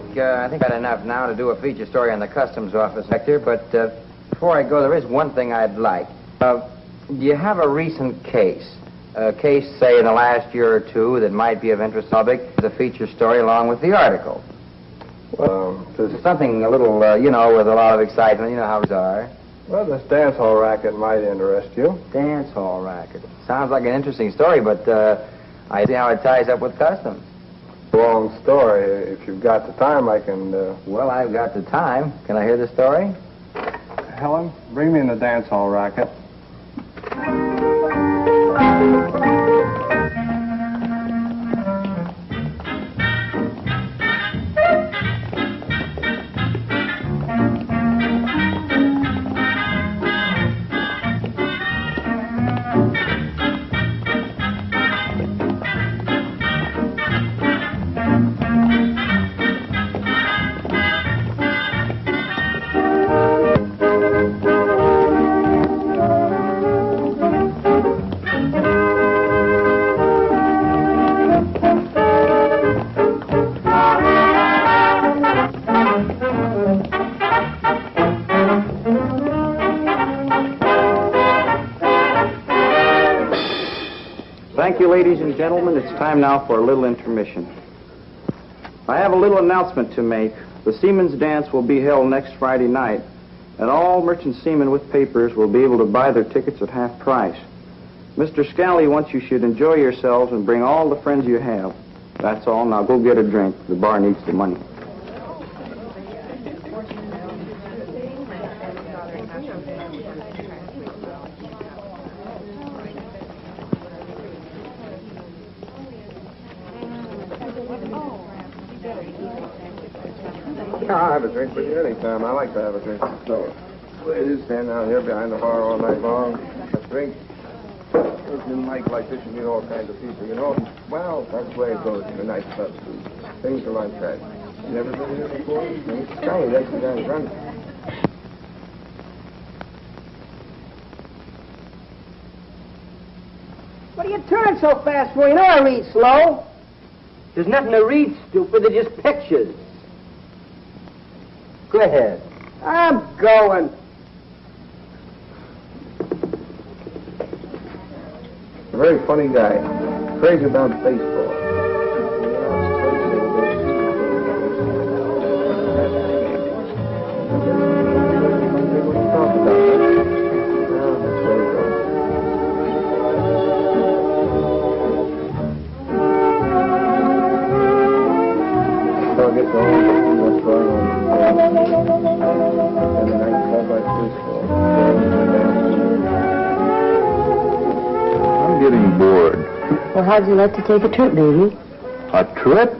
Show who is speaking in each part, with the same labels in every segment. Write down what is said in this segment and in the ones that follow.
Speaker 1: think I've had enough now to do a feature story on the customs office sector, but before I go, there is one thing I'd like. Do you have a recent case? A case, say, in the last year or two that might be of interest to the public, the feature story along with the article?
Speaker 2: Well,
Speaker 1: there's something a little, with a lot of excitement. You know how it are.
Speaker 2: Well, this dance hall racket might interest you.
Speaker 1: Dance hall racket. Sounds like an interesting story, but I see how it ties up with customs.
Speaker 2: Long story. If you've got the time, I can...
Speaker 1: Well, I've got the time. Can I hear the story?
Speaker 2: Helen, bring me in the dance hall racket.
Speaker 3: Thank you, ladies and gentlemen. It's time now for a little intermission. I have a little announcement to make. The Seamen's Dance will be held next Friday night, and all merchant seamen with papers will be able to buy their tickets at half price. Mr. Scally wants you should enjoy yourselves and bring all the friends you have. That's all. Now go get a drink. The bar needs the money.
Speaker 2: I'll have a drink with you anytime. I like to have a drink. So, ladies, stand out here behind the bar all night long. A drink. In Mike like this, you meet all kinds of people, you know. Well, that's the way it goes in the nightclub. Things are like that. You never been here before? It's Scully. That's the guy running.
Speaker 4: What are you turning so fast for? You know I read slow.
Speaker 5: There's nothing to read, stupid. They're just pictures. Go ahead.
Speaker 4: I'm going.
Speaker 2: A very funny guy. Crazy about baseball.
Speaker 6: I'm getting bored.
Speaker 7: Well, how'd you like to take a trip, baby?
Speaker 6: A trip?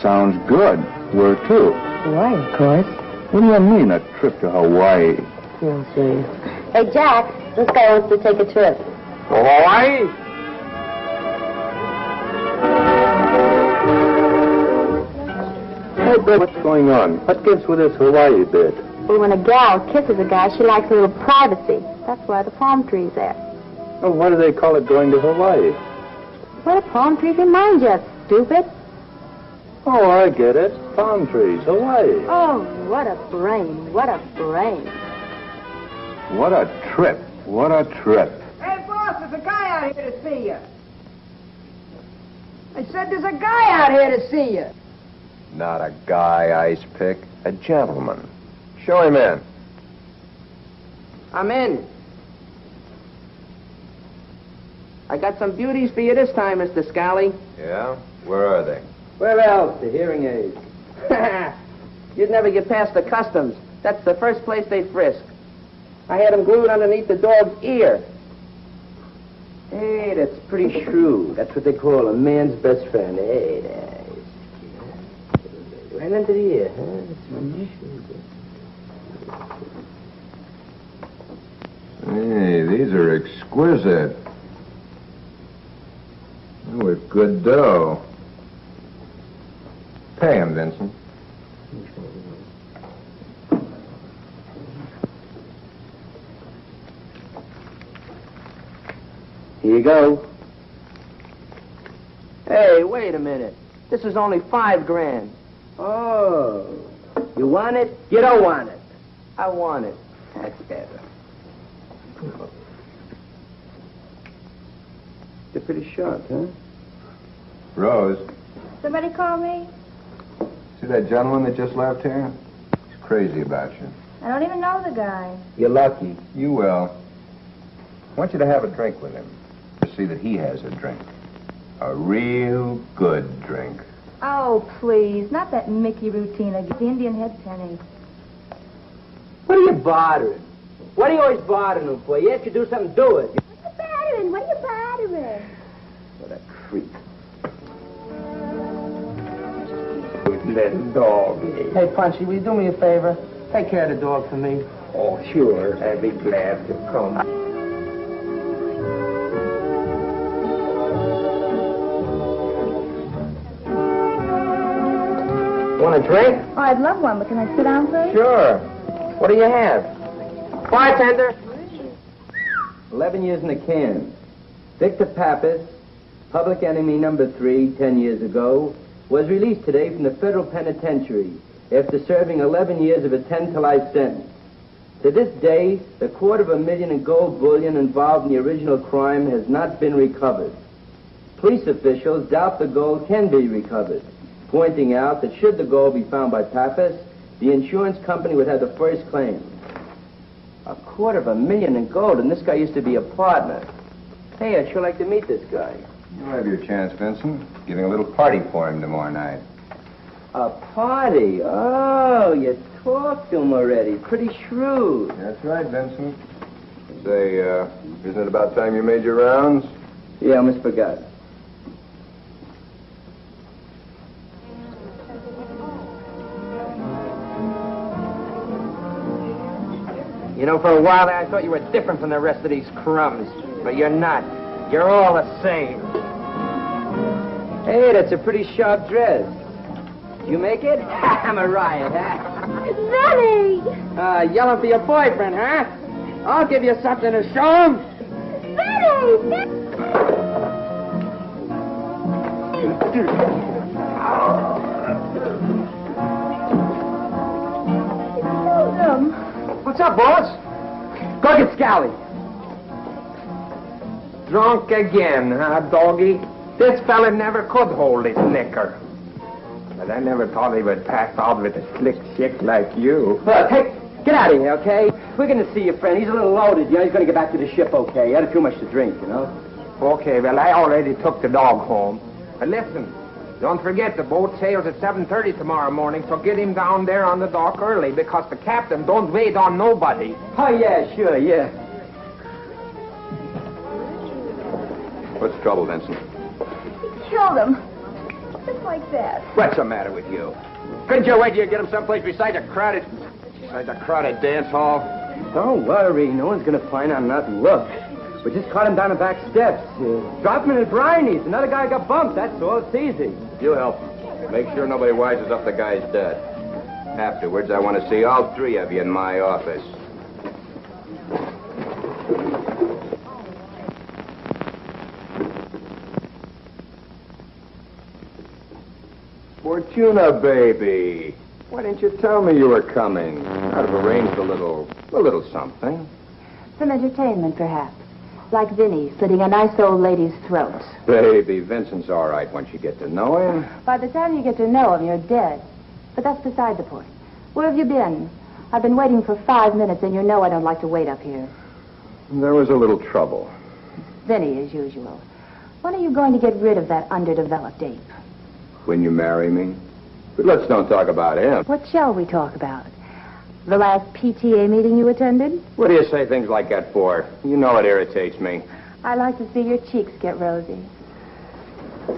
Speaker 6: Sounds good. Where to?
Speaker 7: Hawaii, of course.
Speaker 6: What do you mean, a trip to Hawaii?
Speaker 7: You'll see. Hey, Jack, this guy wants to take a trip.
Speaker 6: Hawaii? Hey, Bill, what's going on? What gives with this Hawaii bit?
Speaker 7: Well, when a gal kisses a guy, she likes a little privacy. That's why the palm tree's there.
Speaker 6: Oh, why do they call it going to Hawaii?
Speaker 7: What do palm trees remind you of, stupid?
Speaker 6: Oh, I get it. Palm trees, Hawaii.
Speaker 7: Oh, what a brain. What a brain.
Speaker 6: What a trip. What a trip.
Speaker 4: Hey, boss, there's a guy out here to see you. I said there's a guy out here to see you.
Speaker 8: Not a guy, Ice Pick. A gentleman. Show him in.
Speaker 4: I'm in. I got some beauties for you this time, Mr. Scally.
Speaker 8: Yeah? Where are they?
Speaker 5: Where else? The hearing aids.
Speaker 4: You'd never get past the customs. That's the first place they frisk. I had them glued underneath the dog's ear.
Speaker 5: Hey, that's pretty shrewd. That's what they call a man's best friend. Hey, right under the ear, huh?
Speaker 8: Hey, these are exquisite. With good dough. Pay him, Vincent.
Speaker 5: Here you go.
Speaker 4: Hey, wait a minute. This is only $5 grand.
Speaker 5: Oh. You want it? You don't want it?
Speaker 4: I want it.
Speaker 5: That's better. They're pretty sharp, huh?
Speaker 8: Rose,
Speaker 7: Somebody call me?
Speaker 8: see that gentleman that just left here? He's crazy about you.
Speaker 7: I don't even know the guy.
Speaker 5: You're lucky.
Speaker 8: You will. I want you to have a drink with him. To see that he has a drink. A real good drink.
Speaker 7: Oh, please. Not that Mickey routine again. The Indian head penny.
Speaker 5: What are you bothering? What are you always bothering him for? You have to do something, do it.
Speaker 7: What are you bothering? What are you bothering?
Speaker 5: What a creep.
Speaker 2: Little dog.
Speaker 4: Hey, Punchy, will you do me a favor? Take care of the dog for me.
Speaker 2: Oh, sure. I'd be glad to come.
Speaker 1: Want a drink?
Speaker 7: Oh, I'd love one, but can I sit down first?
Speaker 1: Sure. What do you have? Bartender?
Speaker 5: 11 years in the can. Victor Pappas, public enemy number 3, 10 years ago, was released today from the federal penitentiary after serving 11 years of a 10-to-life sentence. To this day, the $250,000 in gold bullion involved in the original crime has not been recovered. Police officials doubt the gold can be recovered, pointing out that should the gold be found by Pappas, the insurance company would have the first claim. $250,000 in gold, and this guy used to be a partner. Hey, I'd sure like to meet this guy.
Speaker 8: You'll have your chance, Vincent. Giving a little party for him tomorrow night.
Speaker 5: A party? Oh, you talked to him already. Pretty shrewd.
Speaker 8: That's right, Vincent. Say, isn't it about time you made your rounds?
Speaker 5: Yeah, I almost forgot.
Speaker 1: You know, for a while there, I thought you were different from the rest of these crumbs. But you're not. You're all the same.
Speaker 5: Hey, that's a pretty sharp dress. You make it? I'm a riot, huh?
Speaker 7: Benny!
Speaker 4: Yelling for your boyfriend, huh? I'll give you something to show him.
Speaker 7: Benny!
Speaker 1: What's up, boss?
Speaker 4: Go get Scally.
Speaker 1: Drunk again, huh, doggy? This fella never could hold his liquor. But I never thought he would pass out with a slick chick like you.
Speaker 5: Look, hey, get out of here, okay? We're going to see your friend. He's a little loaded. You know, he's going to get back to the ship, okay? He had too much to drink, you know?
Speaker 1: Okay, well, I already took the dog home. But listen, don't forget the boat sails at 7:30 tomorrow morning, so get him down there on the dock early, because the captain don't wait on nobody.
Speaker 5: Oh, yeah, sure, yeah.
Speaker 8: What's the trouble, Vincent?
Speaker 7: Killed him. Just like that.
Speaker 1: What's the matter with you? Couldn't you wait till you get him someplace besides a crowded dance hall?
Speaker 5: Don't worry. No one's going to find out nothing. Look, we just caught him down the back steps. Drop him in his brinies. Another guy got bumped. That's all. It's easy.
Speaker 8: You help. Make sure nobody wises up the guy's dead. Afterwards, I want to see all 3 of you in my office. Fortuna, baby. Why didn't you tell me you were coming? I'd have arranged a little something.
Speaker 7: Some entertainment, perhaps. Like Vinny slitting a nice old lady's throat.
Speaker 8: Baby, Vincent's all right once you get to know him.
Speaker 7: By the time you get to know him, you're dead. But that's beside the point. Where have you been? I've been waiting for 5 minutes, and you know I don't like to wait up here.
Speaker 8: There was a little trouble.
Speaker 7: Vinny, as usual. When are you going to get rid of that underdeveloped ape?
Speaker 8: When you marry me. But let's don't talk about him.
Speaker 7: What shall we talk about? The last PTA meeting you attended?
Speaker 8: What do you say things like that for? You know it irritates me.
Speaker 7: I like to see your cheeks get rosy.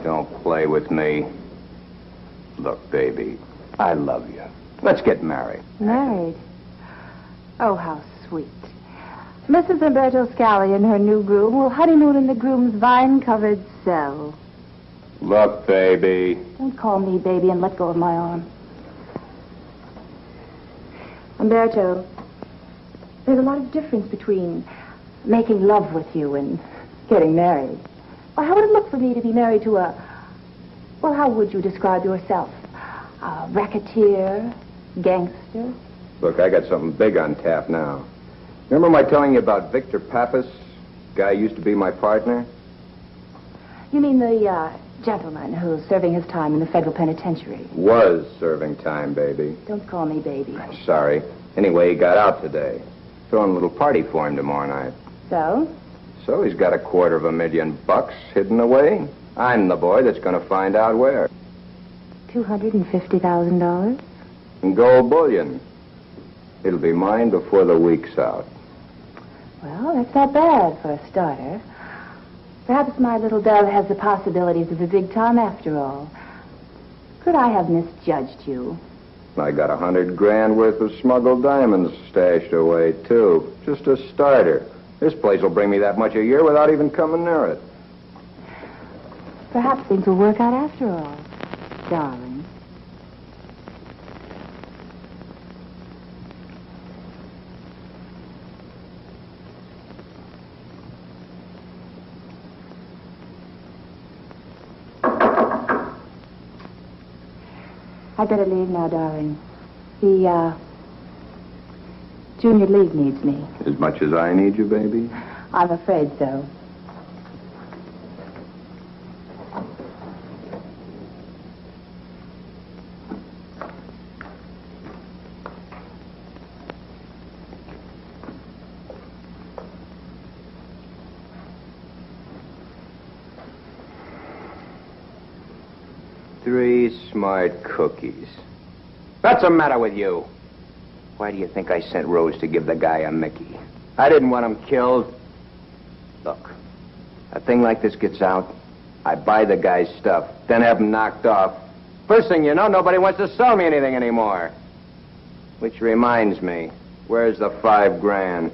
Speaker 8: Don't play with me. Look, baby, I love you. Let's get married.
Speaker 7: Married? Oh, how sweet. Mrs. Umberto Scali and her new groom will honeymoon in the groom's vine-covered cell.
Speaker 8: Look, baby.
Speaker 7: Don't call me baby and let go of my arm. Umberto, there's a lot of difference between making love with you and getting married. Well, how would it look for me to be married to a... Well, how would you describe yourself? racketeer, gangster.
Speaker 8: Look, I got something big on tap now. Remember my telling you about Victor Pappas? Guy used to be my partner?
Speaker 7: You mean the gentleman who's serving his time in the federal penitentiary?
Speaker 8: Was serving time, baby.
Speaker 7: Don't call me baby.
Speaker 8: Sorry. Anyway, he got out today. Throwing a little party for him tomorrow night.
Speaker 7: So?
Speaker 8: So he's got $250,000 hidden away. I'm the boy that's going to find out where.
Speaker 7: $250,000?
Speaker 8: In gold bullion. It'll be mine before the week's out.
Speaker 7: Well, that's not bad for a starter. Perhaps my little dove has the possibilities of a big time after all. Could I have misjudged you?
Speaker 8: I got $100,000 worth of smuggled diamonds stashed away, too. Just a starter. This place will bring me that much a year without even coming near it.
Speaker 7: Perhaps things will work out after all, darling. I'd better leave now, darling. The, Junior League needs me.
Speaker 8: As much as I need you, baby?
Speaker 7: I'm afraid so.
Speaker 8: Three smart cookies. What's the matter with you? Why do you think I sent Rose to give the guy a Mickey? I didn't want him killed. Look, a thing like this gets out, I buy the guy's stuff, then have him knocked off. First thing you know, nobody wants to sell me anything anymore. Which reminds me, where's the $5,000?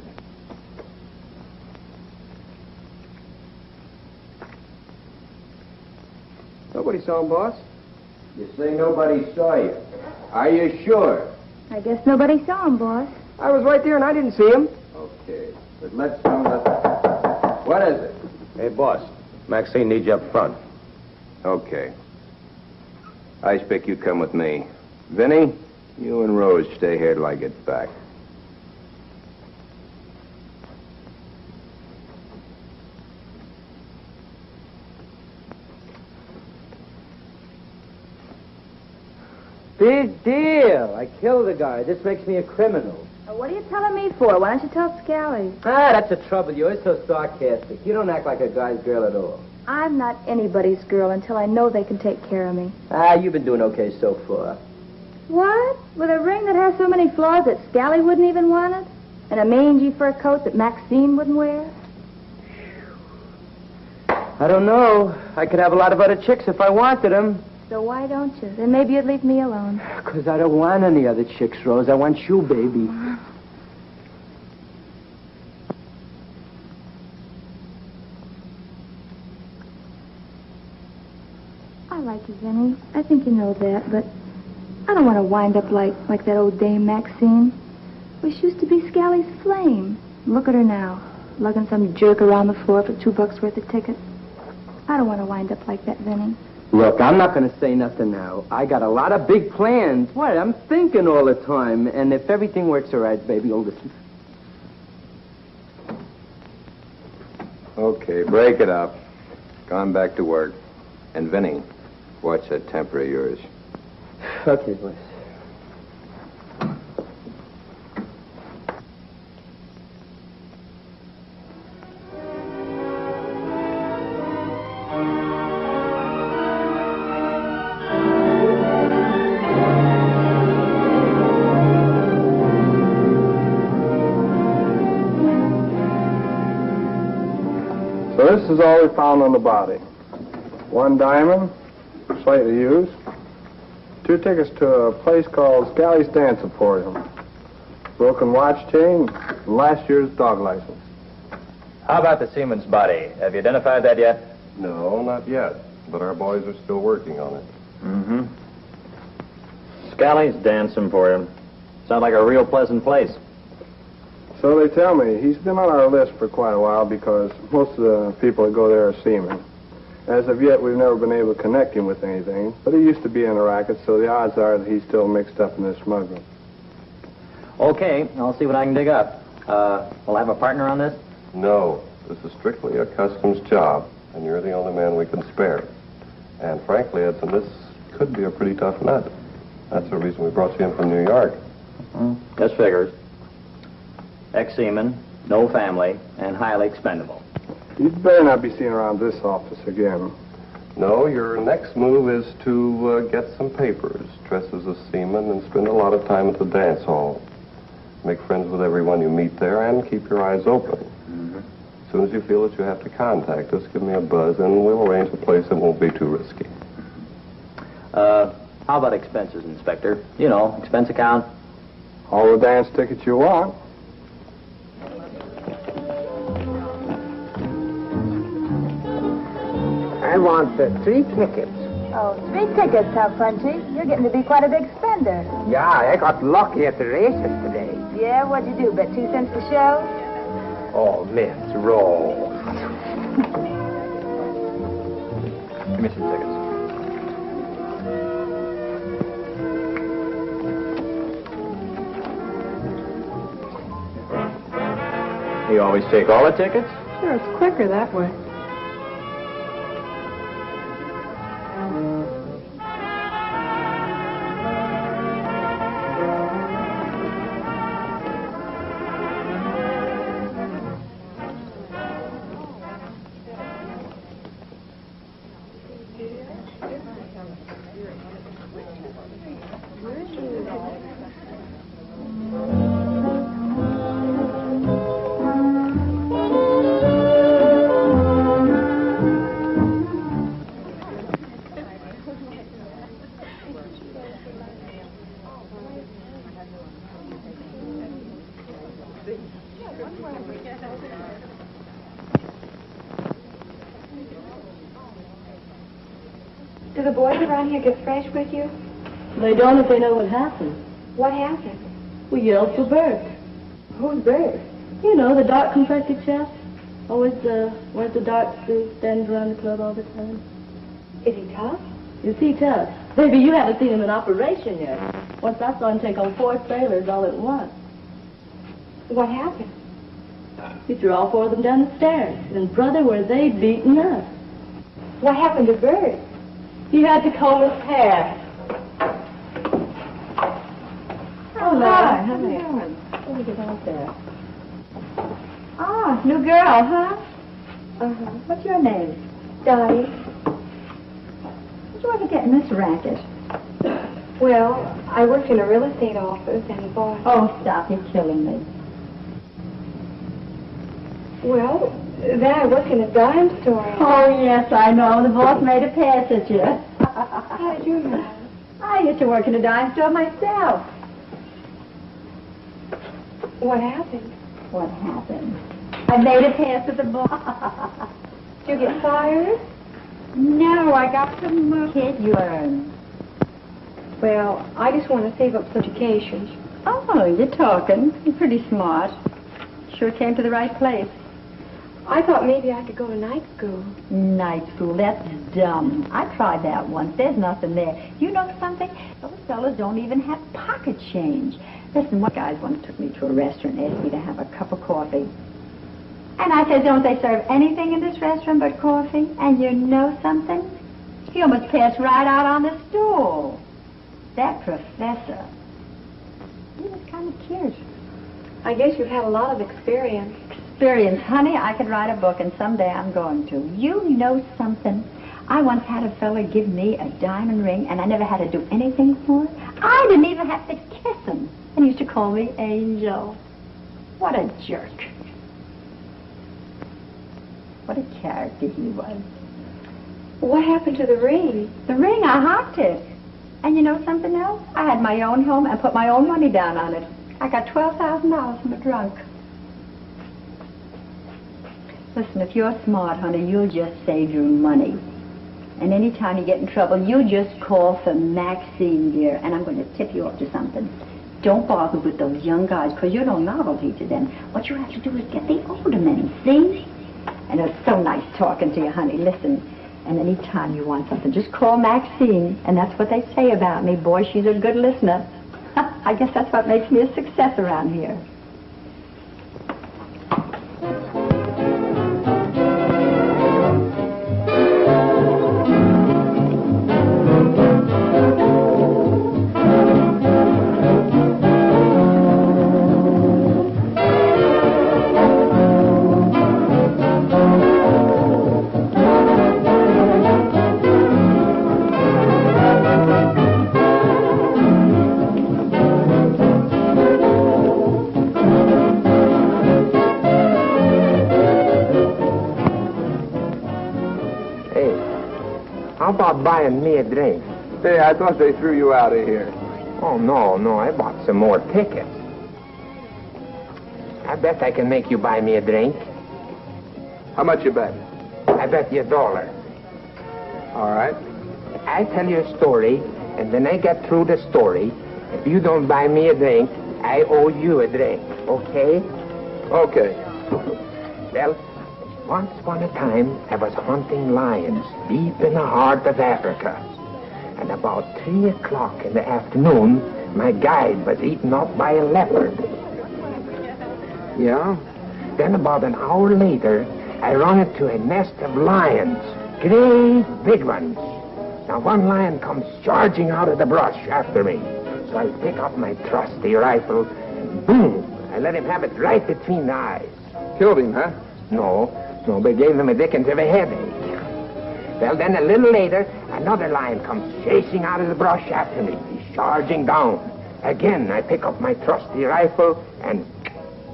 Speaker 8: Nobody saw him, boss? You say nobody saw you. Are you sure?
Speaker 7: I guess nobody saw him, boss.
Speaker 4: I was right there and I didn't see him.
Speaker 8: Okay, but let's know that. What is it?
Speaker 6: Hey, boss. Maxine needs you up front.
Speaker 8: Okay. Icepick, you come with me. Vinny, you and Rose stay here till I get back.
Speaker 5: Big deal. I killed a guy. This makes me a criminal.
Speaker 7: What are you telling me for? Why don't you tell Scally?
Speaker 5: That's the trouble. You're so sarcastic. You don't act like a guy's girl at all.
Speaker 7: I'm not anybody's girl until I know they can take care of me.
Speaker 5: You've been doing okay so far.
Speaker 7: What? With a ring that has so many flaws that Scally wouldn't even want it? And a mangy fur coat that Maxine wouldn't wear?
Speaker 5: I don't know. I could have a lot of other chicks if I wanted them.
Speaker 7: So why don't you? Then maybe you'd leave me alone.
Speaker 5: Because I don't want any other chicks, Rose. I want you, baby.
Speaker 7: I like you, Vinny. I think you know that, but I don't want to wind up like that old Dame Maxine. Well, she used to be Scally's flame. Look at her now, lugging some jerk around the floor for $2 worth of tickets. I don't want to wind up like that, Vinny.
Speaker 5: Look, I'm not going to say nothing now. I got a lot of big plans. What? I'm thinking all the time. And if everything works all right, baby, you'll listen.
Speaker 8: Okay, break it up. Gone back to work. And Vinny, watch that temper of yours.
Speaker 5: Okay, boys.
Speaker 2: So this is all we found on the body. 1 diamond, slightly used. 2 tickets to a place called Scally's Dance Emporium. Broken watch chain, and last year's dog license.
Speaker 6: How about the seaman's body? Have you identified that yet?
Speaker 9: No, not yet. But our boys are still working on it.
Speaker 6: Mm-hmm. Scally's Dance Emporium. Sounds like a real pleasant place.
Speaker 2: So they tell me. He's been on our list for quite a while because most of the people that go there are seamen. As of yet, we've never been able to connect him with anything, but he used to be in a racket, so the odds are that he's still mixed up in this smuggling.
Speaker 10: Okay, I'll see what I can dig up. We'll have a partner on this?
Speaker 9: No, this is strictly a customs job, and you're the only man we can spare. And frankly, Edson, this could be a pretty tough nut. That's the reason we brought you in from New York.
Speaker 10: Just figures. Ex-seaman, no family, and highly expendable.
Speaker 2: You'd better not be seen around this office again.
Speaker 9: No, your next move is to get some papers, dress as a seaman, and spend a lot of time at the dance hall. Make friends with everyone you meet there, and keep your eyes open. As soon as you feel that you have to contact us, give me a buzz, and we'll arrange a place that won't be too risky.
Speaker 10: How about expenses, Inspector? You know, expense account.
Speaker 2: All the dance tickets you want.
Speaker 4: I want 3 tickets.
Speaker 7: Oh, 3 tickets, how punchy. You're getting to be quite a big spender.
Speaker 4: Yeah, I got lucky at the races today.
Speaker 7: Yeah, what'd you do, bet 2 cents a show?
Speaker 4: Oh, Miss Roll.
Speaker 10: Give me some tickets. You always take all the tickets?
Speaker 7: Sure, it's quicker that way. Do the boys around here get fresh with you?
Speaker 11: They don't if they know what happened.
Speaker 7: What happened?
Speaker 11: We yelled for Bert.
Speaker 7: Who's Bert?
Speaker 11: You know, the dark-complected chap. Always wears the dark suit, stands around the club all the time.
Speaker 7: Is he tough?
Speaker 11: Is he tough? Baby, you haven't seen him in operation yet. Once I saw him take on 4 sailors all at once.
Speaker 7: What happened?
Speaker 11: He threw all 4 of them down the stairs. And, brother, were they beaten up.
Speaker 7: What happened to Bert?
Speaker 11: He had to comb his hair.
Speaker 7: Oh,
Speaker 11: hi.
Speaker 7: how are you doing?
Speaker 11: Let me get out there.
Speaker 7: Ah, new girl, huh?
Speaker 12: Uh-huh. What's your name?
Speaker 7: Dottie.
Speaker 12: What'd you ever get in this racket?
Speaker 7: Well, I worked in a real estate office and the boss...
Speaker 12: Oh, stop. You're killing me.
Speaker 7: Well, then I worked in a dime store.
Speaker 12: Oh, yes, I know. The boss made a pass at you.
Speaker 7: How did you know?
Speaker 12: I used to work in a dime store myself.
Speaker 7: What happened?
Speaker 12: What happened? I made a pass at the boss.
Speaker 7: Did you get fired?
Speaker 12: No, I got some kid you earn.
Speaker 7: Well, I just want to save up for education.
Speaker 12: Oh, you're talking. You're pretty smart. Sure came to the right place.
Speaker 7: I thought maybe I could go to night school.
Speaker 12: Night school? That's dumb. I tried that once. There's nothing there. You know something? Those fellas don't even have pocket change. Listen, one guy once took me to a restaurant and asked me to have a cup of coffee. And I said, don't they serve anything in this restaurant but coffee? And you know something? He almost passed right out on the stool. That professor, he was kind of cute.
Speaker 7: I guess you've had a lot of experience.
Speaker 12: Experience, honey, I could write a book, and someday I'm going to. You know something? I once had a fella give me a diamond ring, and I never had to do anything for it. I didn't even have to kiss him. And he used to call me Angel. What a jerk. What a character he was.
Speaker 7: What happened to the ring?
Speaker 12: The ring, I hocked it. And you know something else? I had my own home and put my own money down on it. I got $12,000 from a drunk. Listen, if you're smart, honey, you'll just save your money. And any time you get in trouble, you just call for Maxine, dear, and I'm going to tip you up to something. Don't bother with those young guys, because you're no novelty to them. What you have to do is get the older men, see? And it was so nice talking to you, honey. Listen, And any time you want something, just call Maxine. And that's what they say about me. Boy, she's a good listener. I guess that's what makes me a success around here.
Speaker 8: How about buying me a drink?
Speaker 2: Hey, I thought they threw you out of here.
Speaker 8: Oh, no, I bought some more tickets. I bet I can make you buy me a drink.
Speaker 2: How much you bet?
Speaker 8: I bet you $1.
Speaker 2: All right.
Speaker 8: I tell you a story, and when I get through the story, if you don't buy me a drink, I owe you a drink, okay?
Speaker 2: Okay.
Speaker 8: Well, once upon a time, I was hunting lions deep in the heart of Africa. And about 3 o'clock in the afternoon, my guide was eaten up by a leopard.
Speaker 2: Yeah?
Speaker 8: Then about an hour later, I run into a nest of lions, great big ones. Now one lion comes charging out of the brush after me. So I pick up my trusty rifle, and boom, I let him have it right between the eyes.
Speaker 2: Killed him, huh?
Speaker 8: No, but gave him a dickens of a headache. Well, then a little later, another lion comes chasing out of the brush after me. He's charging down. Again, I pick up my trusty rifle, and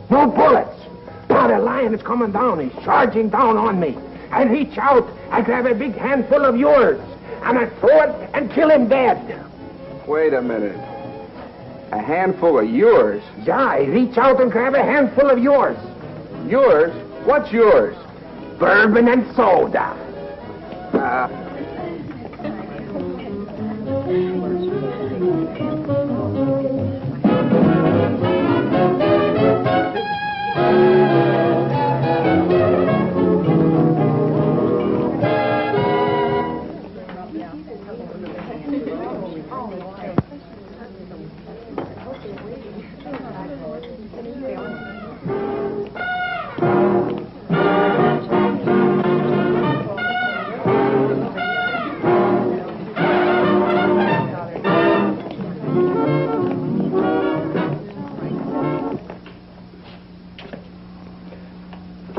Speaker 8: no bullets. Now the lion is coming down. He's charging down on me. I reach out, I grab a big handful of yours, and I throw it and kill him dead.
Speaker 2: Wait a minute. A handful of yours?
Speaker 8: Yeah, I reach out and grab a handful of yours.
Speaker 2: Yours? What's yours?
Speaker 8: Bourbon and soda.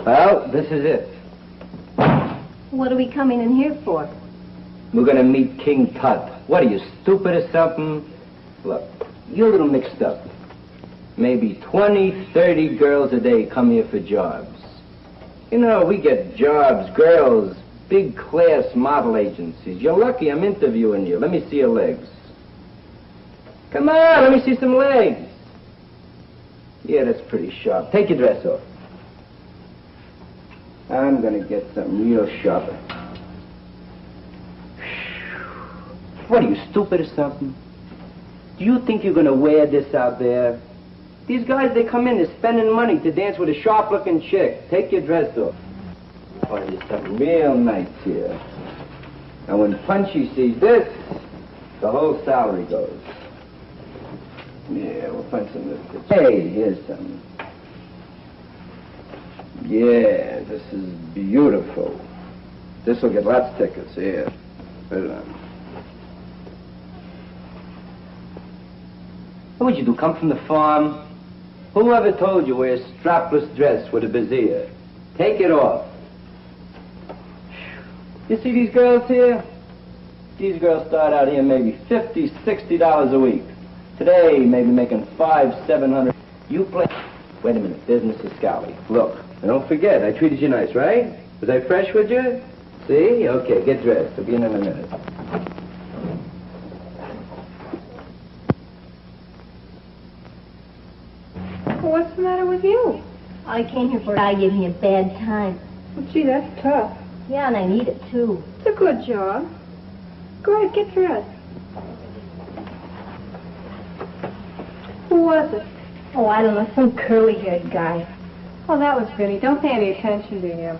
Speaker 5: Well, this is it.
Speaker 11: What are we coming in here for?
Speaker 5: We're gonna meet King Tut. What are you, stupid or something? Look, you're a little mixed up. Maybe 20, 30 girls a day come here for jobs. You know, we get jobs, girls, big class model agencies. You're lucky I'm interviewing you. Let me see your legs. Come on, let me see some legs. Yeah, that's pretty sharp. Take your dress off. I'm gonna get something real sharp. What are you, stupid or something? Do you think you're gonna wear this out there? These guys, they come in, they're spending money to dance with a sharp-looking chick. Take your dress off. Find you something real nice here. And when Punchy sees this, the whole salary goes. Yeah, we'll find some of this. Hey, here's something. Yeah, this is beautiful. This will get lots of tickets. Here, put it on. What would you do, come from the farm? Whoever told you wear a strapless dress with a brassiere? Take it off. You see these girls here? These girls start out here maybe $50, $60 a week. Today, maybe making $500, $700. You play... Wait a minute, there's Mrs. Scally. Look, and don't forget, I treated you nice, right? Was I fresh with you? See? Okay, get dressed. I'll be in a minute.
Speaker 7: What's the matter with you?
Speaker 11: I came here for a guy gave me a bad time.
Speaker 7: Well, gee, that's tough.
Speaker 11: Yeah, and I need it, too.
Speaker 7: It's a good job. Go ahead, get dressed. Who was it?
Speaker 11: Oh, I don't know, some curly-haired guy.
Speaker 7: Oh, that was good. Don't pay any attention to him.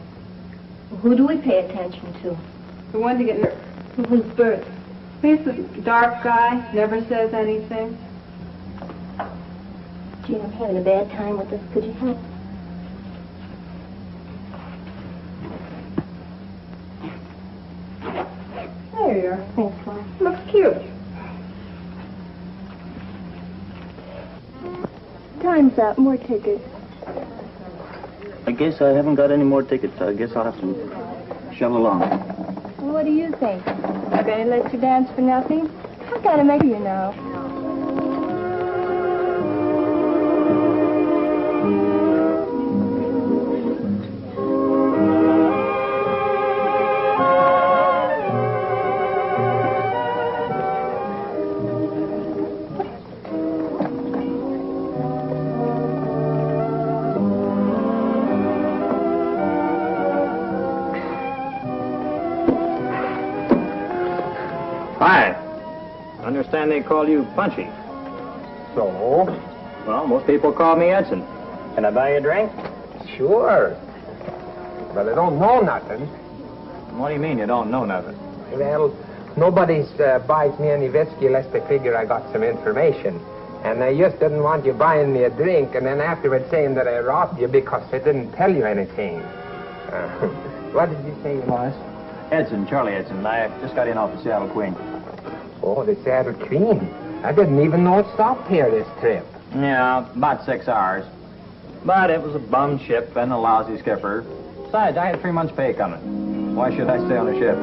Speaker 11: Who do we pay attention to?
Speaker 13: The one to get married. Who's Bert? He's the dark guy, never says anything.
Speaker 7: Gee, I'm having a bad time with this. Could you help?
Speaker 13: There you are.
Speaker 7: Thanks, Laura.
Speaker 13: Looks cute.
Speaker 7: Time's up. More tickets.
Speaker 10: I guess I haven't got any more tickets. I guess I'll have to shove along.
Speaker 7: Well, what do you think? I'm going to let you dance for nothing? I've got to make you know.
Speaker 10: Hi. I understand they call you Punchy.
Speaker 14: So?
Speaker 10: Well, most people call me Edson. Can I buy you a drink?
Speaker 14: Sure. But I don't know nothing.
Speaker 10: What do you mean you don't know nothing?
Speaker 14: Well, nobody's buys me any whiskey unless they figure I got some information. And I just didn't want you buying me a drink and then afterwards saying that I robbed you because I didn't tell you anything. What did you say you was?
Speaker 10: Edson, Charlie Edson. I just got in off the Seattle Queen.
Speaker 14: Oh, the Seattle Queen. I didn't even know it stopped here this trip.
Speaker 10: Yeah, about 6 hours. But it was a bum ship and a lousy skipper. Besides, I had 3 months' pay coming. Why should I stay on a ship?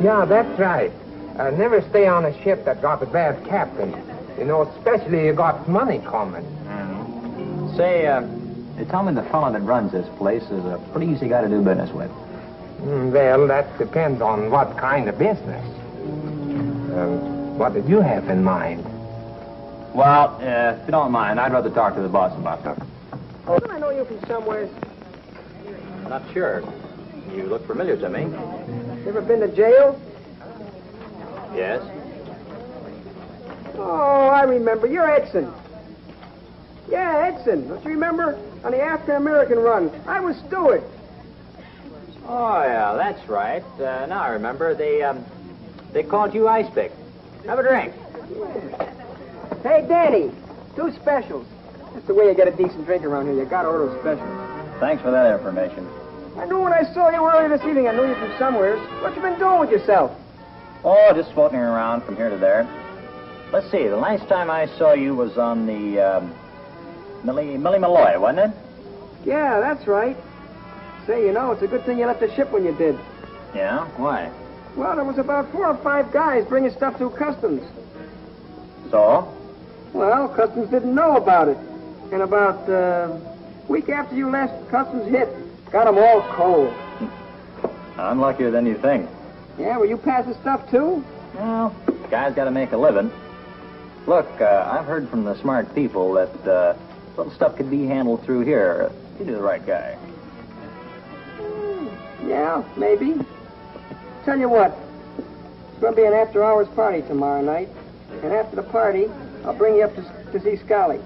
Speaker 14: Yeah, that's right. Never stay on a ship that got a bad captain. You know, especially you got money coming.
Speaker 10: Mm-hmm. Say, they tell me the fellow that runs this place is a pretty easy guy to do business with.
Speaker 14: Well, that depends on what kind of business. What did you have in mind?
Speaker 10: Well, if you don't mind, I'd rather talk to the boss about that.
Speaker 4: Oh, don't I know you from somewhere?
Speaker 10: Not sure. You look familiar to me.
Speaker 4: You ever been to jail?
Speaker 10: Yes.
Speaker 4: Oh, I remember. You're Edson. Yeah, Edson. Don't you remember? On the African-American run. I was steward.
Speaker 10: Oh, yeah, that's right. Now I remember. They called you Ice Pick. Have a drink.
Speaker 4: Hey, Danny. 2 specials. That's the way you get a decent drink around here. You gotta order specials.
Speaker 10: Thanks for that information.
Speaker 4: I knew when I saw you earlier this evening. I knew you from somewhere. What you been doing with yourself?
Speaker 10: Oh, just floating around from here to there. Let's see. The last time I saw you was on the Millie Malloy, wasn't it?
Speaker 4: Yeah, that's right. Say, you know, it's a good thing you left the ship when you did.
Speaker 10: Yeah? Why?
Speaker 4: Well, there was about 4 or 5 guys bringing stuff through customs.
Speaker 10: So?
Speaker 4: Well, customs didn't know about it. And about a week after you left, customs hit. Got them all cold.
Speaker 10: I'm luckier than you think.
Speaker 4: Yeah, well, you pass the stuff too?
Speaker 10: Well, guys got to make a living. Look, I've heard from the smart people that little stuff could be handled through here if you're the right guy.
Speaker 4: Yeah, maybe. Tell you what, it's going to be an after-hours party tomorrow night. And after the party, I'll bring you up to see Scully.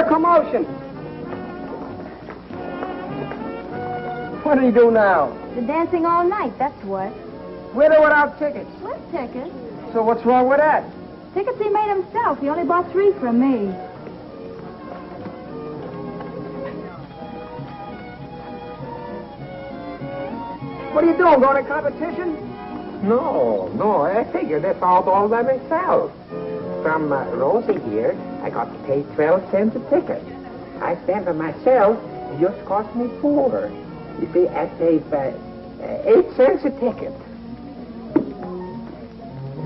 Speaker 4: Commotion. What do you do now?
Speaker 7: The dancing all night, that's what.
Speaker 4: With or without tickets?
Speaker 7: With tickets.
Speaker 4: So what's wrong with that?
Speaker 7: Tickets he made himself. He only bought 3 from me.
Speaker 4: What are you doing, going to competition?
Speaker 14: No, I figured this out all by myself. From Rosie here, I got to pay 12 cents a ticket. I stand for myself, it just cost me 4. You see, I paid 8 cents a ticket.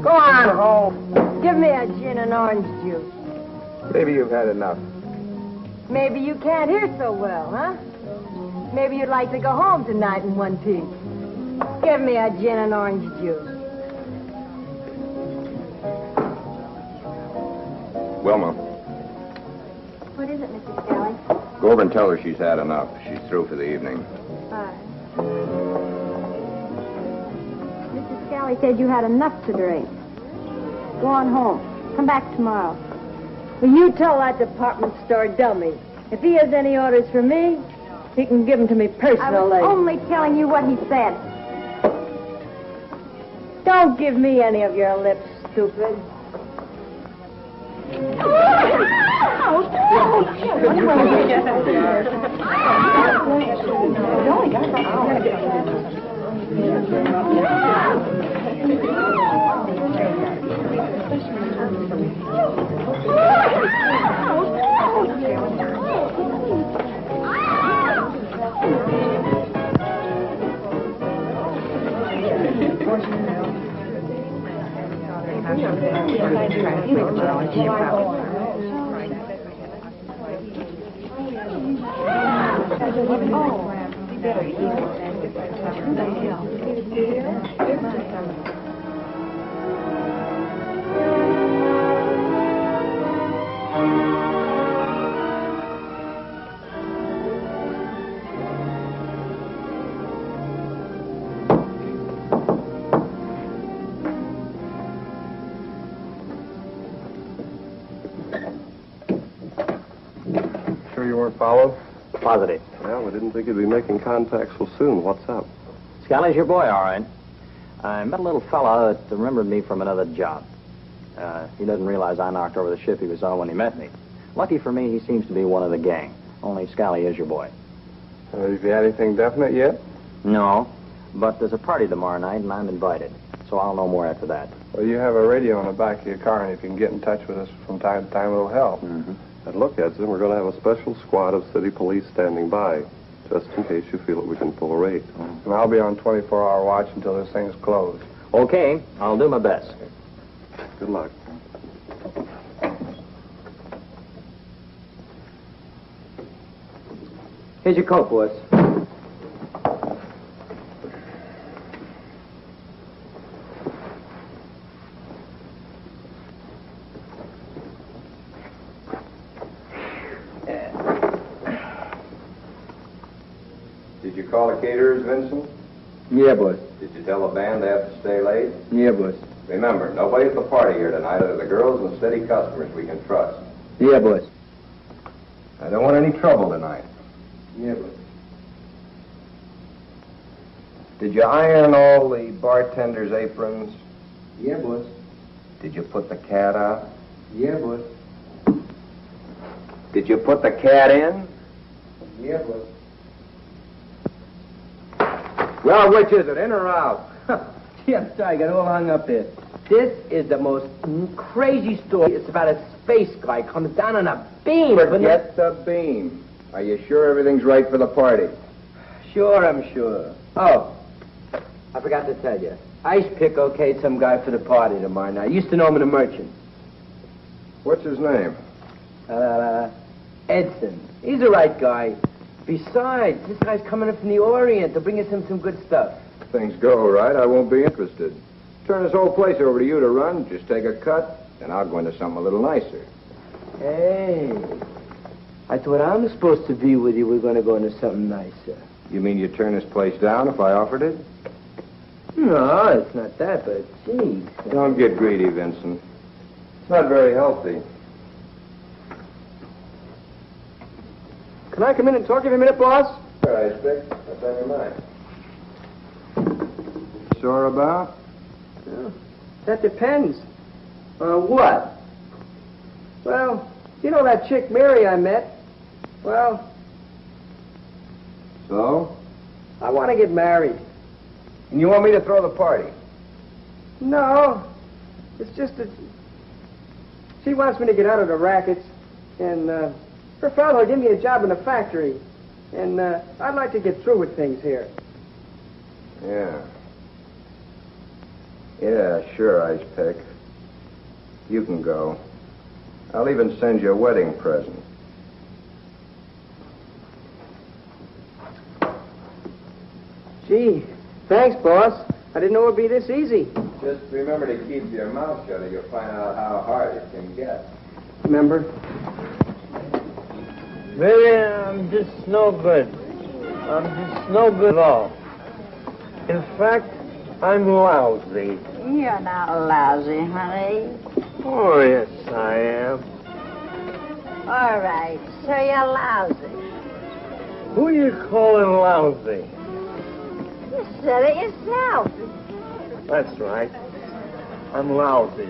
Speaker 4: Go on home. Give me a gin and orange juice.
Speaker 2: Maybe you've had enough.
Speaker 15: Maybe you can't hear so well, huh? Maybe you'd like to go home tonight in one piece. Give me a gin and orange juice.
Speaker 8: Wilma,
Speaker 7: What is it, Mrs. Scally?
Speaker 8: go over and tell her she's had enough. She's through for the evening.
Speaker 7: Fine. Mrs. Scally said you had enough to drink. Go on home. Come back tomorrow.
Speaker 15: Well, you tell that department store dummy. If he has any orders for me, he can give them to me
Speaker 7: I
Speaker 15: personally.
Speaker 7: was only telling you what he said.
Speaker 15: Don't give me any of your lips, stupid.
Speaker 9: Sure you weren't followed?
Speaker 3: Positive.
Speaker 9: Well, we didn't think you'd be making contact so soon. What's up?
Speaker 10: Scally's your boy, all right. I met a little fella that remembered me from another job. He doesn't realize I knocked over the ship he was on when he met me. Lucky for me, he seems to be one of the gang. Only Scally is your boy.
Speaker 2: Have you had anything definite yet?
Speaker 10: No, but there's a party tomorrow night, and I'm invited. So I'll know more after that.
Speaker 2: Well, you have a radio in the back of your car, and if you can get in touch with us from time to time, it'll help.
Speaker 9: Mm-hmm. And look, Edson, we're going to have a special squad of city police standing by, just in case you feel that we can pull a raid.
Speaker 2: And I'll be on 24-hour watch until this thing's closed.
Speaker 10: Okay, I'll do my best.
Speaker 9: Good luck.
Speaker 5: Here's your coat, boss.
Speaker 8: Did you call the caterers, Vincent?
Speaker 5: Yeah, boss.
Speaker 8: Did you tell the band they have to stay late?
Speaker 5: Yeah, boss.
Speaker 8: Remember, nobody at the party here tonight other than the girls and steady customers we can trust.
Speaker 5: Yeah, boss.
Speaker 8: I don't want any trouble tonight.
Speaker 5: Yeah, boss.
Speaker 8: Did you iron all the bartenders' aprons?
Speaker 5: Yeah, boss.
Speaker 8: Did you put the cat out?
Speaker 5: Yeah, boss.
Speaker 8: Did you put the cat in?
Speaker 5: Yeah, boss.
Speaker 8: Well, which is it, in or out?
Speaker 5: Gee, I'm sorry, I got all hung up there. This is the most crazy story. It's about a space guy comes down on a beam.
Speaker 8: Forget the beam. Are you sure everything's right for the party?
Speaker 5: Sure, I'm sure. Oh, I forgot to tell you. Ice Pick okayed some guy for the party tomorrow night. I used to know him in a merchant.
Speaker 8: What's his name?
Speaker 5: Edson. He's the right guy. Besides, this guy's coming in from the Orient to bring us some good stuff.
Speaker 8: If things go right, I won't be interested. Turn this whole place over to you to run. Just take a cut, and I'll go into something a little nicer.
Speaker 5: Hey, I thought I'm supposed to be with you. We're going to go into something nicer.
Speaker 8: You mean you'd turn this place down if I offered it?
Speaker 5: No, it's not that, but geez.
Speaker 8: Don't get greedy, Vincent. It's not very healthy.
Speaker 4: Can I come in and talk to you for a minute, boss?
Speaker 8: Sure, Ice Pick. What's on your mind? Sore about?
Speaker 4: Well, that depends.
Speaker 5: What?
Speaker 4: Well, you know that chick Mary I met? Well,
Speaker 8: So?
Speaker 4: I want to get married.
Speaker 8: And you want me to throw the party?
Speaker 4: No, it's just that she wants me to get out of the rackets, and her father will give me a job in the factory, and I'd like to get through with things here.
Speaker 8: Yeah. Yeah, sure, Ice Pick. You can go. I'll even send you a wedding present.
Speaker 4: Gee, thanks, boss. I didn't know it'd be this easy.
Speaker 8: Just remember to keep your mouth shut or you'll find out how hard it can get.
Speaker 4: Remember?
Speaker 16: Baby, I'm just no good. I'm just no good at all. In fact, I'm lousy.
Speaker 12: You're not lousy, honey.
Speaker 16: Oh, yes, I am.
Speaker 12: All right, so you're lousy.
Speaker 16: Who you calling lousy?
Speaker 12: You said it yourself.
Speaker 16: That's right. I'm lousy.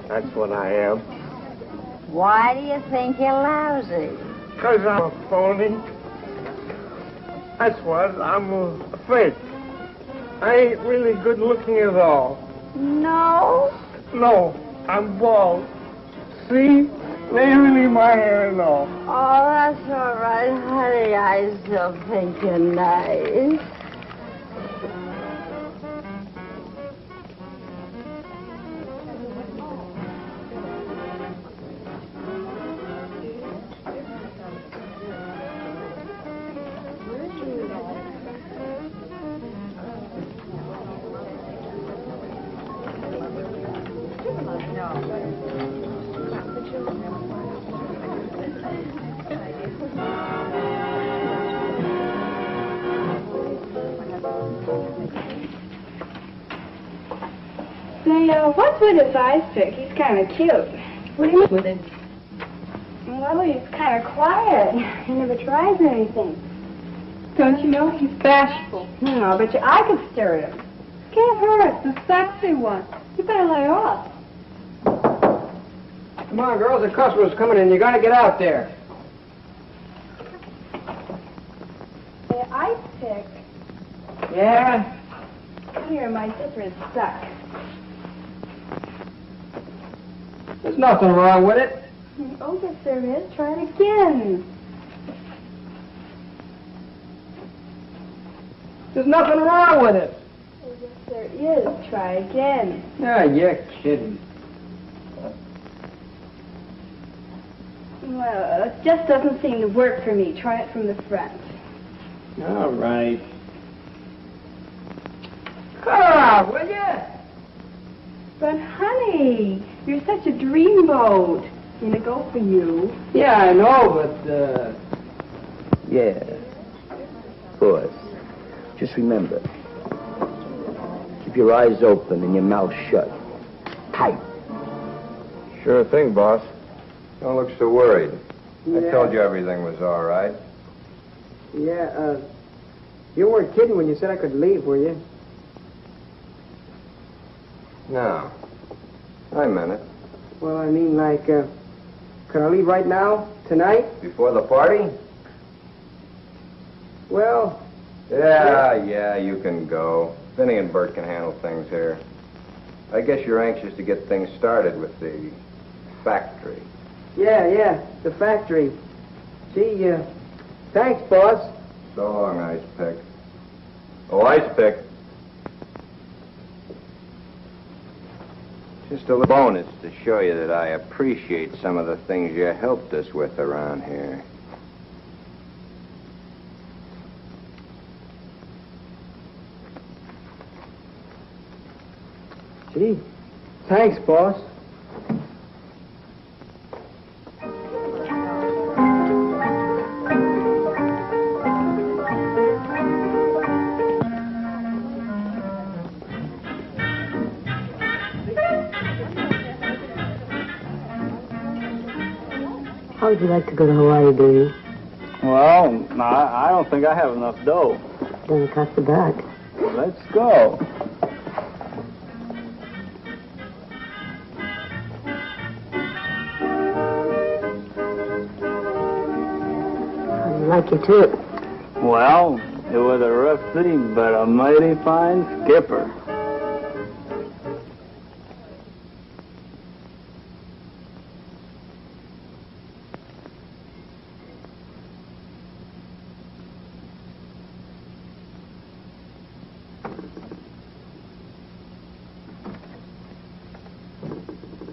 Speaker 16: That's what I am.
Speaker 12: Why do you think you're lousy?
Speaker 16: 'Cause I'm a phony. That's what. I'm a fake. I ain't really good looking at all.
Speaker 12: No?
Speaker 16: No, I'm bald. See? They ain't really my hair at all.
Speaker 12: Oh, that's all right, honey. I still think you're nice.
Speaker 13: Say, what's with his ice pick? He's kind of cute. What do you mean with him? Well, he's kind of quiet. He never tries anything. Don't you know he's bashful? No, I bet you I could stare at him. Can't hurt. The sexy one. You better lay off.
Speaker 4: Come on, girls. The customer's coming in. You got to get out there.
Speaker 13: Say, ice pick.
Speaker 4: Yeah?
Speaker 13: Come here, my zipper is stuck.
Speaker 4: There's nothing wrong with it.
Speaker 13: Oh, yes, there is. Try it again.
Speaker 4: There's nothing wrong with it.
Speaker 13: Oh, yes, there is. Try again.
Speaker 4: Ah, you're kidding.
Speaker 13: Well, it just doesn't seem to work for me. Try it from the front.
Speaker 4: All right. Come on, will you?
Speaker 13: But, honey, you're such a dreamboat. Gonna go for you.
Speaker 4: Yeah, I know, but,
Speaker 5: Yeah. Of course. Just remember, keep your eyes open and your mouth shut. Tight.
Speaker 2: Sure thing, boss.
Speaker 1: Don't look so worried. I
Speaker 4: Yeah.
Speaker 1: told you everything was all right.
Speaker 4: Yeah, you weren't kidding when you said I could leave, were you?
Speaker 1: No. I meant it.
Speaker 4: Well, I mean, like, can I leave right now? Tonight?
Speaker 1: Before the party?
Speaker 4: Well...
Speaker 1: Yeah, you can go. Vinny and Bert can handle things here. I guess you're anxious to get things started with the factory.
Speaker 4: Yeah, the factory. Gee, thanks, boss.
Speaker 1: So long, Ice Pick. Oh, Ice Pick. Just a little bonus to show you that I appreciate some of the things you helped us with around here.
Speaker 4: Gee, thanks, boss.
Speaker 15: How would you like to go to Hawaii, Davy?
Speaker 3: Well, I don't think I have enough dough.
Speaker 15: Doesn't cost a buck.
Speaker 3: Let's go.
Speaker 15: How'd you like your trip?
Speaker 3: Well, it was a rough city, but a mighty fine skipper.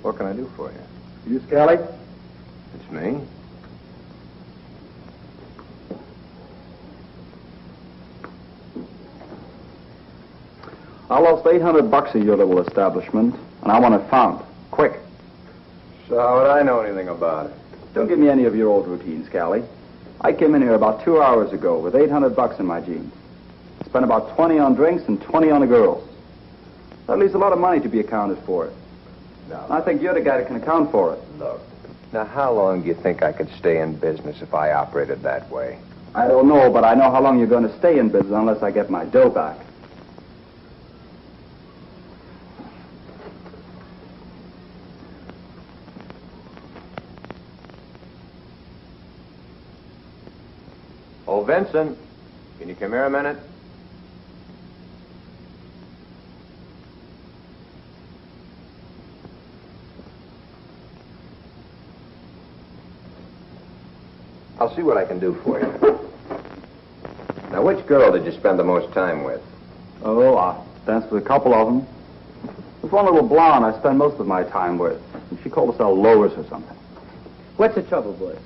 Speaker 1: What can I do for you?
Speaker 2: You, Scally?
Speaker 1: It's me.
Speaker 3: I lost $800 at your little establishment, and I want it found. Quick.
Speaker 9: So how would I know anything about it?
Speaker 3: Don't give me any of your old routines, Scally. I came in here about 2 hours ago with $800 in my jeans. Spent about 20 on drinks and 20 on the girls. That leaves a lot of money to be accounted for.
Speaker 9: No.
Speaker 3: I think you're the guy that can account for it.
Speaker 8: Look, now how long do you think I could stay in business if I operated that way?
Speaker 3: I don't know, but I know how long you're going to stay in business unless I get my dough back.
Speaker 8: Oh, Vincent, can you come here a minute? I'll see what I can do for you. Now, which girl did you spend the most time with?
Speaker 3: Oh, I danced with a couple of them. There's one little blonde I spend most of my time with. She called herself Lois or something.
Speaker 5: What's the trouble, boys?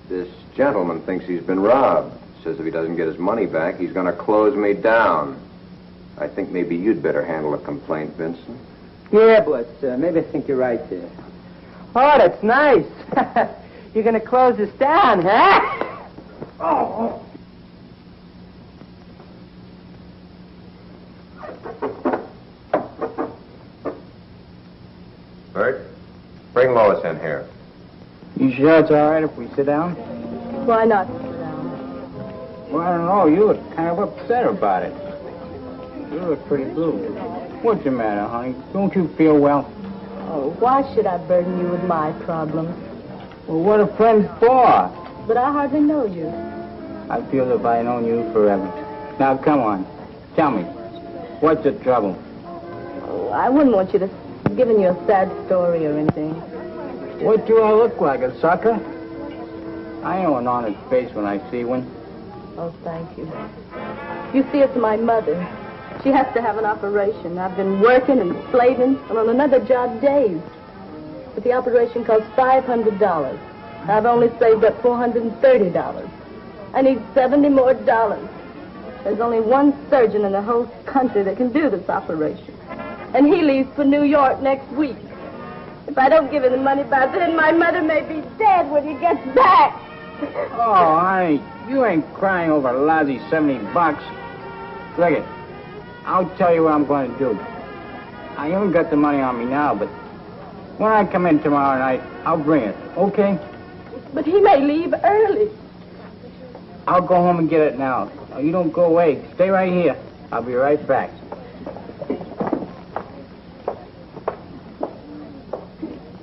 Speaker 8: This gentleman thinks he's been robbed. Says if he doesn't get his money back, he's going to close me down. I think maybe you'd better handle a complaint, Vincent.
Speaker 5: Yeah, but maybe I think you're right there. Oh, that's nice. You're going to close this down, huh? Oh.
Speaker 8: Bert, bring Lois in here.
Speaker 14: You sure it's all right if we sit down?
Speaker 11: Why not?
Speaker 14: Well, I don't know. You look kind of upset about it. You look pretty blue. What's the matter, honey? Don't you feel well?
Speaker 11: Oh, why should I burden you with my problems?
Speaker 14: Well, what are friends for?
Speaker 11: But I hardly know you.
Speaker 14: I feel as if I known you forever. Now, come on. Tell me. What's the trouble?
Speaker 11: Oh, I wouldn't want you to giving you a sad story or anything.
Speaker 14: What do I look like, a sucker? I know an honest face when I see one.
Speaker 11: Oh, thank you. You see, it's my mother. She has to have an operation. I've been working and slaving and on another job days. But the operation cost $500. I've only saved up $430. I need $70 more. There's only one surgeon in the whole country that can do this operation. And he leaves for New York next week. If I don't give him the money by then, my mother may be dead when he gets back.
Speaker 14: Oh, honey, you ain't crying over a lousy $70. Look it. I'll tell you what I'm going to do. I haven't got the money on me now, but when I come in tomorrow night, I'll bring it, okay?
Speaker 11: But he may leave early.
Speaker 14: I'll go home and get it now. No, you don't go away. Stay right here. I'll be right back.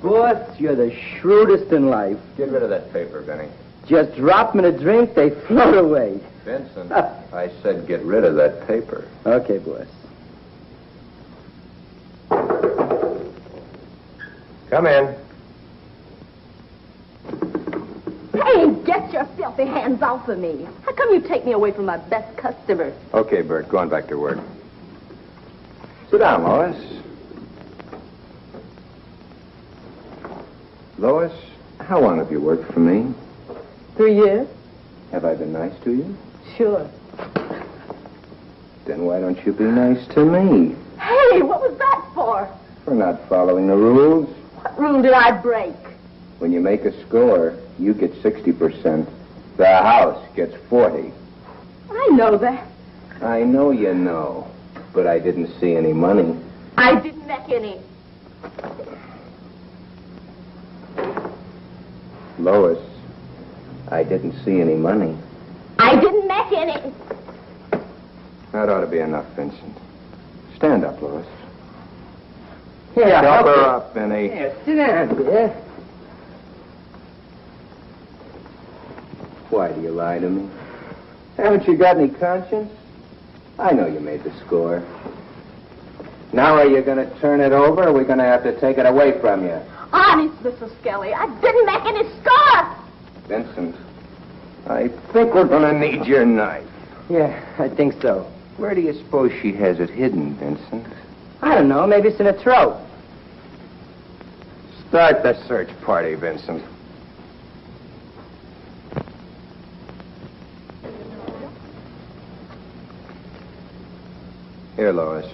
Speaker 5: Boss, you're the shrewdest in life.
Speaker 8: Get rid of that paper, Benny.
Speaker 5: Just drop them in a drink, they float away.
Speaker 8: Vincent, I said get rid of that paper.
Speaker 5: Okay, boss.
Speaker 8: Come in.
Speaker 11: Hey, get your filthy hands off of me. How come you take me away from my best customer?
Speaker 8: Okay, Bert, going back to work. Sit down, Lois. Lois, how long have you worked for me?
Speaker 11: 3 years?
Speaker 8: Have I been nice to you?
Speaker 11: Sure.
Speaker 8: Then why don't you be nice to me?
Speaker 11: Hey, what was that for?
Speaker 8: For not following the rules.
Speaker 11: What rule did I break?
Speaker 8: When you make a score, you get 60%. The house gets 40.
Speaker 11: I know that.
Speaker 8: I know you know, but I didn't see any money.
Speaker 11: I didn't make any.
Speaker 8: Lois, I didn't see any money.
Speaker 11: I didn't make any.
Speaker 8: That ought to be enough, Vincent. Stand up, Lois.
Speaker 5: Here,
Speaker 8: Help her up, Benny.
Speaker 5: Here, sit down, dear.
Speaker 8: Why do you lie to me? Haven't you got any conscience? I know you made the score. Now are you going to turn it over, or are we going to have to take it away from you?
Speaker 11: Honest, Mr. Skelly, I didn't make any score.
Speaker 8: Vincent, I think we're going to need your knife.
Speaker 5: Yeah, I think so.
Speaker 8: Where do you suppose she has it hidden, Vincent?
Speaker 5: I don't know. Maybe it's in her throat.
Speaker 8: Start the search party, Vincent. Here, Lois.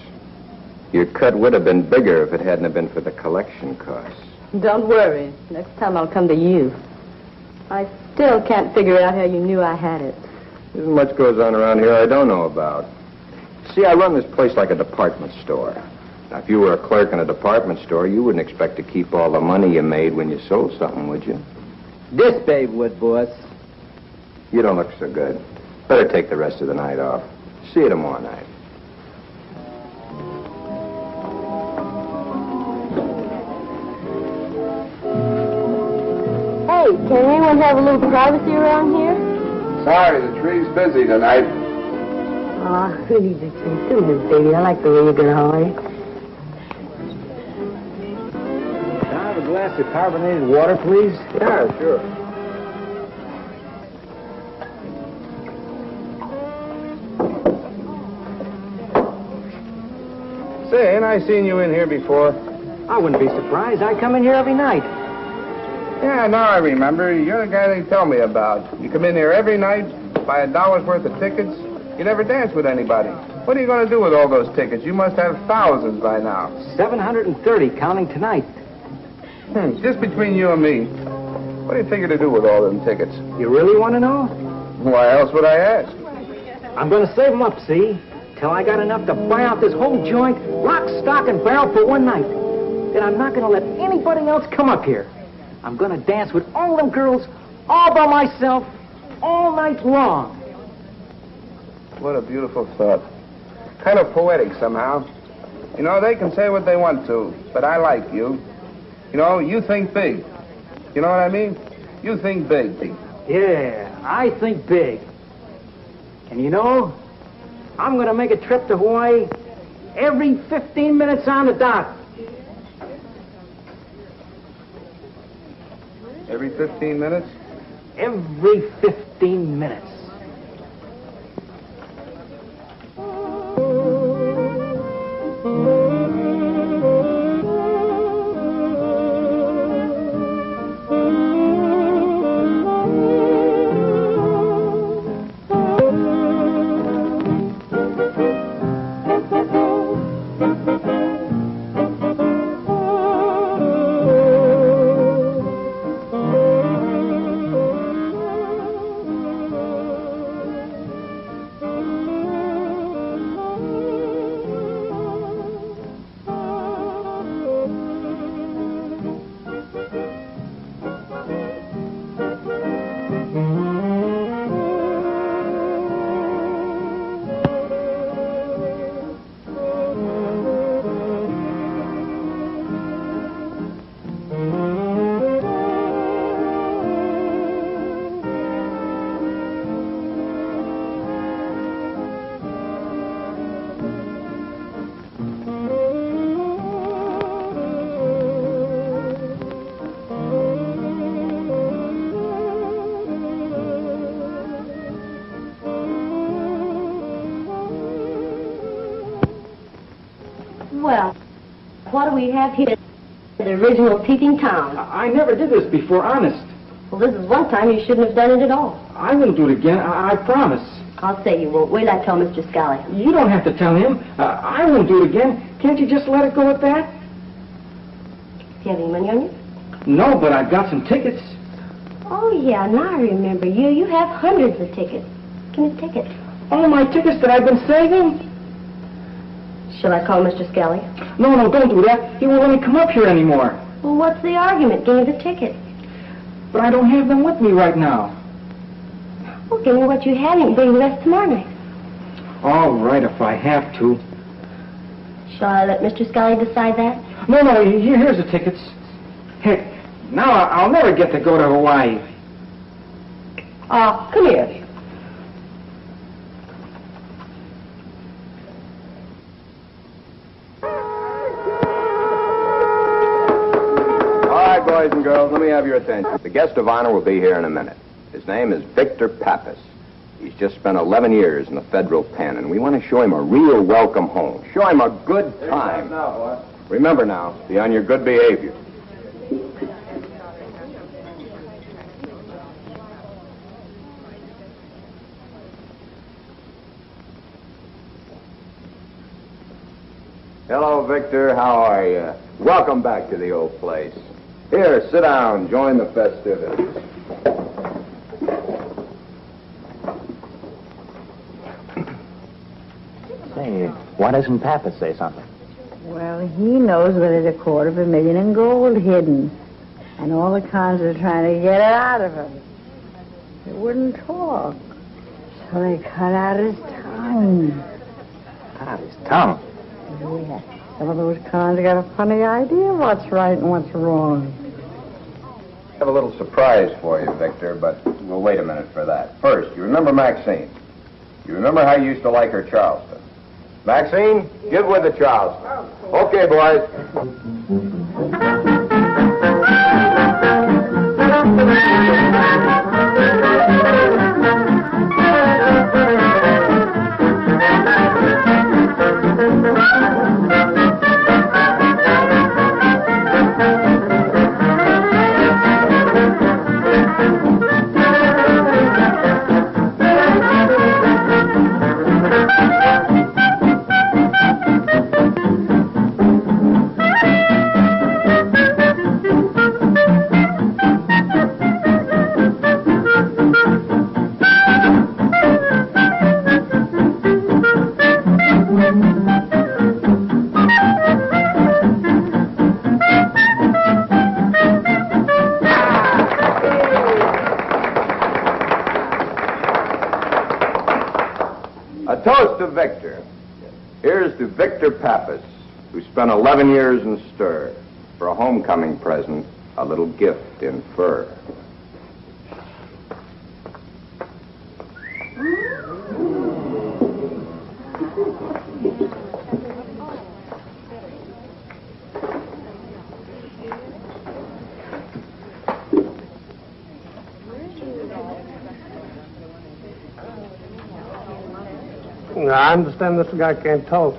Speaker 8: Your cut would have been bigger if it hadn't have been for the collection costs.
Speaker 11: Don't worry. Next time I'll come to you. I still can't figure out how you knew I had it.
Speaker 8: There isn't much goes on around here I don't know about. See, I run this place like a department store. Now, if you were a clerk in a department store, you wouldn't expect to keep all the money you made when you sold something, would you?
Speaker 5: This babe would, boss.
Speaker 8: You don't look so good. Better take the rest of the night off. See you tomorrow night.
Speaker 11: Hey, can anyone have a little privacy around here?
Speaker 2: Sorry, the tree's busy tonight.
Speaker 15: Aw, really, Dixon. Do this, baby. I like the way you're gonna hold.
Speaker 3: Can I have a glass of carbonated water, please?
Speaker 2: Yeah, sure. Say, ain't I seen you in here before?
Speaker 3: I wouldn't be surprised. I come in here every night.
Speaker 2: Yeah, now I remember. You're the guy they tell me about. You come in here every night, buy $1 worth of tickets. You never dance with anybody. What are you going to do with all those tickets? You must have thousands by now.
Speaker 3: 730, counting tonight.
Speaker 2: Just between you and me, what do you figure to do with all them tickets?
Speaker 3: You really want to know?
Speaker 2: Why else would I ask?
Speaker 3: I'm going to save them up, see? Till I got enough to buy out this whole joint, lock, stock, and barrel for one night. Then I'm not going to let anybody else come up here. I'm going to dance with all them girls, all by myself, all night long.
Speaker 2: What a beautiful thought. Kind of poetic somehow. You know, they can say what they want to, but I like you. You know, you think big. You know what I mean? You think big.
Speaker 3: Yeah, I think big. And you know, I'm going to make a trip to Hawaii every 15 minutes on the dot.
Speaker 2: Every 15 minutes?
Speaker 3: Every 15 minutes.
Speaker 15: Well, what do we have here? The original Peeping Tom.
Speaker 3: I never did this before, honest.
Speaker 15: Well, this is one time you shouldn't have done it at all.
Speaker 3: I wouldn't do it again, I promise.
Speaker 15: I'll say you won't. Wait till I tell Mr. Scally.
Speaker 3: You don't have to tell him. I won't do it again. Can't you just let it go at that?
Speaker 15: Do you have any money on you?
Speaker 3: No, but I've got some tickets.
Speaker 15: Oh, yeah, now I remember you. You have hundreds of tickets. Give me the ticket.
Speaker 3: All my tickets that I've been saving?
Speaker 15: Shall I call Mr. Scally?
Speaker 3: No, don't do that. He won't let me come up here anymore.
Speaker 15: Well, what's the argument? Give me the ticket.
Speaker 3: But I don't have them with me right now.
Speaker 15: Well, give me what you have and bring the rest tomorrow night.
Speaker 3: All right, if I have to.
Speaker 15: Shall I let Mr. Scally decide that?
Speaker 3: No, here's the tickets. Heck, now I'll never get to go to Hawaii.
Speaker 15: Come here.
Speaker 8: All right, boys and girls, let me have your attention. The guest of honor will be here in a minute. His name is Victor Pappas. He's just spent 11 years in the federal pen, and we want to show him a real welcome home. Show him a good time. Remember now, be on your good behavior. Hello, Victor. How are you? Welcome back to the old place.
Speaker 2: Here, sit down. Join the festivities.
Speaker 10: Say, why doesn't Papa say something?
Speaker 12: Well, he knows where there's $250,000 in gold hidden. And all the cons are trying to get it out of him. He wouldn't talk. So they cut out his tongue.
Speaker 10: Out his tongue?
Speaker 12: Yeah. Some of those cons got a funny idea what's right and what's wrong.
Speaker 2: I have a little surprise for you, Victor, but we'll wait a minute for that. First, you remember Maxine. You remember how you used to like her Charleston. Maxine, get with the Charleston. Okay, boys. A toast to Victor. Here's to Victor Pappas, who spent 11 years in stir. For a homecoming present, a little gift in fur.
Speaker 16: I understand this guy can't talk.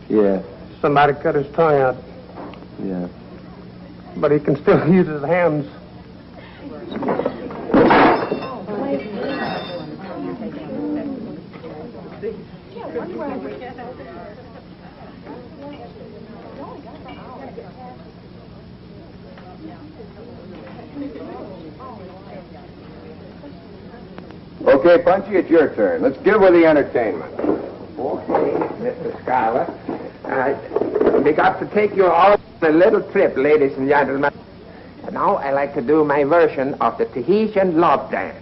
Speaker 3: Yeah,
Speaker 16: Somebody cut his tongue out,
Speaker 3: yeah.
Speaker 16: but he can still use his hands.
Speaker 2: Okay, Punchy, it's your turn. Let's get with the entertainment.
Speaker 14: Okay, Mr. Scholar. We got to take you all on a little trip, ladies and gentlemen. Now I like to do my version of the Tahitian love dance.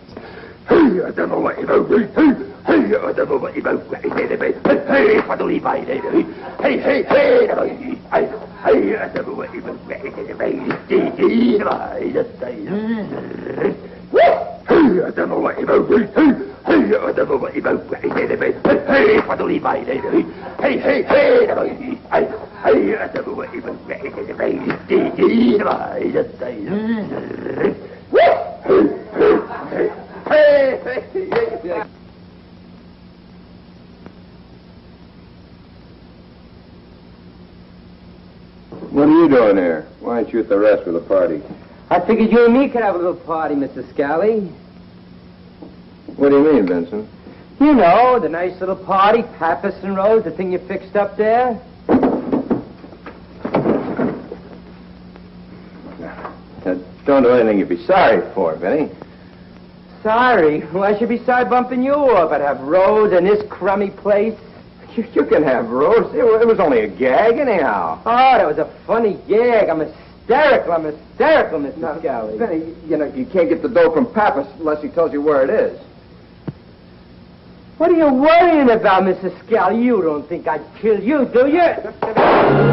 Speaker 2: What are you doing here? Why aren't you at the rest of the party?
Speaker 5: I figured you and me could have a little party, Mr. Scally.
Speaker 2: What do you mean, Vincent?
Speaker 5: You know, the nice little party, Pappas and Rose, the thing you fixed up there.
Speaker 2: Don't do anything you'd be sorry for, Vinny.
Speaker 5: Sorry? Well, I should be sorry bumping you off. I'd have Rose in this crummy place.
Speaker 2: You can have Rose. It was only a gag, anyhow.
Speaker 5: Oh, that was a funny gag. I'm hysterical, Mr. Scally.
Speaker 2: Vinny, you know, you can't get the dough from Pappas unless he tells you where it is.
Speaker 5: What are you worrying about, Mr. Scally? You don't think I'd kill you, do you?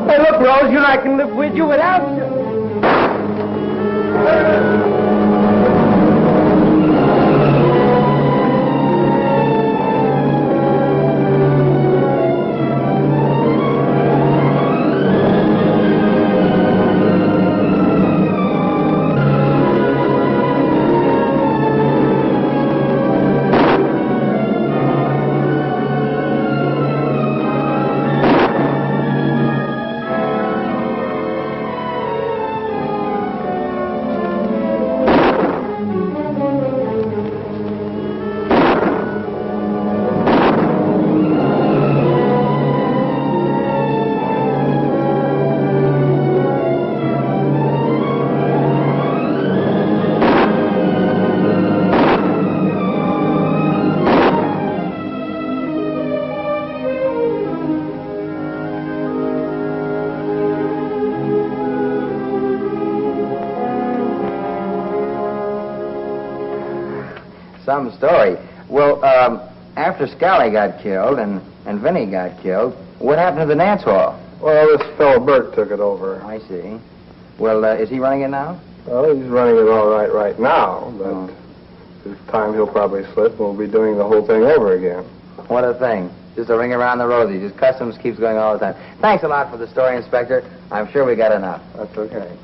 Speaker 5: Hey, look, Rose, you know I can live with you without you.
Speaker 1: Some story. Well, after Scally got killed and Vinny got killed, what happened to the dance hall?
Speaker 2: Well, this fellow Bert took it over.
Speaker 1: I see. Well, is he running it now?
Speaker 2: Well, he's running it all right now, but this time he'll probably slip and we'll be doing the whole thing over again.
Speaker 1: What a thing. Just a ring around the rosy. Just customs keeps going all the time. Thanks a lot for the story, Inspector. I'm sure we got enough.
Speaker 2: That's okay.